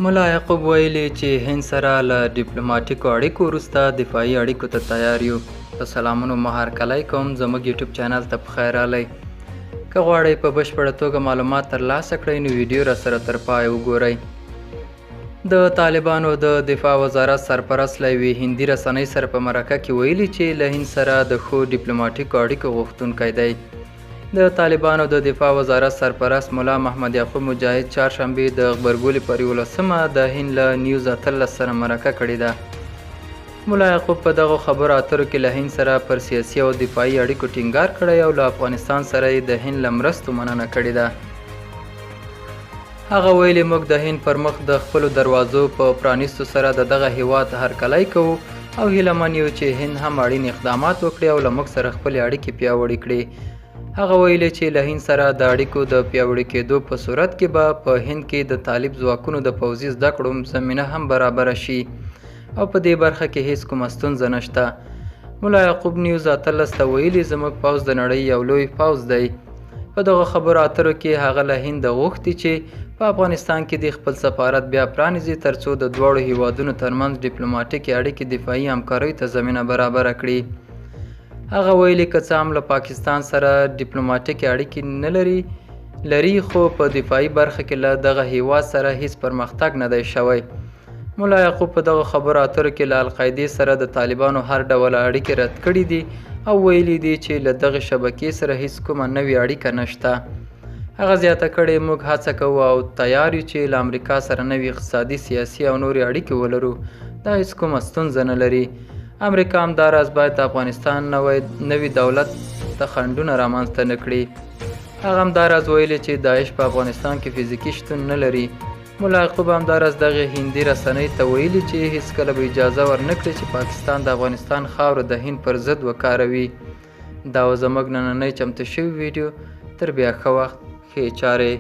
ملا یعقوب ویلي چې هند سره له ډیپلوماټیکو اړیکو وروسته دفاعي اړیکو ته تیار یو. په سلامونو مه هرکلی کوم، زموږ یوټیوب چینل ته په خیر راغلی. که غواړئ په بشپړه توګه معلومات ترلاسه کړئ نو ویډیو راسره تر پای وګورئ. د طالبانو د دفاع وزارت سرپرست له یوې هندي رسنۍ سره په مرکه کې ویلي چې له هند سره د ښو ډیپلوماټیکو اړیکو غوښتونکی دی. د طالبانو د دفاع وزارت سرپرست ملا محمد یعقوب مجاهد چهارشنبې د غبرګولي پر 11مه د هند له نیوز 18 سره مرکه کړې ده. ملا یعقوب په دغو خبرو اترو کې له هند سره پر سیاسي او دفاعي اړیکو ټینګار کړی او له افغانستان سره یې د هند له مرستو مننه کړې ده. هغه ویلي موږ د هند پر مخ د خپلو دروازو په پرانیستو سره د دغه هیواد هرکلی کوو او هیله من یو چې هند هم اړین اقدامات وکړي او له موږ سره خپلې اړیکې پیاوړې کړي. هغه ویلي چې له هند سره د اړیکو د پیاوړي کېدو په صورت کې به په هند کې د طالب ځواکونو د پوځي زده کړو زمینه هم برابره شي او په دې برخه کې هیڅ کومه ستونزه نشته. ملا یعقوب نیوز 18 ته ویلي زموږ پوځ د نړۍ یو لوی پوځ دی. په دغه خبرو اترو کې هغه له هند غوښتي چې په افغانستان کې د خپل سفارت بیا پرانیزي ترڅو د دواړو هیوادونو ترمنځ ډیپلوماټیکې اړیکې دفاعي همکاریو ته زمینه برابره کړي. هغه ویلي که څه هم له پاکستان سره ډیپلوماټیکې اړیکې لري خو په دفاعي برخه کې له دغه هیواد سره هیڅ پرمختګ نه دی شوی. ملا یعقوب په دغه خبرو اترو کې له القاعدې سره د طالبانو هر ډول اړیکې رد کړي دي او ویلي دي چې له دغه شبکې سره هیڅ کومه نوې اړیکه نشته. هغه زیاته کړې موږ هڅه کوو او تیار یو چې له امریکا سره نوې اقتصادي، سیاسي او نورې اړیکې ولرو. دا هیڅ کومه ستونزه نه لري. امریکا همداراز باید د افغانستان نوي دولت ته خنډونه رامنځته نه کړي. هغه همداراز ویلي چې داعش په افغانستان کې فزیکي شتون نه لري. ملا یعقوب همداراز دغه هندي رسنۍ ته ویلي چې هیڅکله به اجازه ورنکړي چې پاکستان د افغانستان خاوره د هند پر ضد وکاروي. دا و زموږ نننۍ چمتو شوی ویډیو. تر بیا ښه وخت، ښې چارې.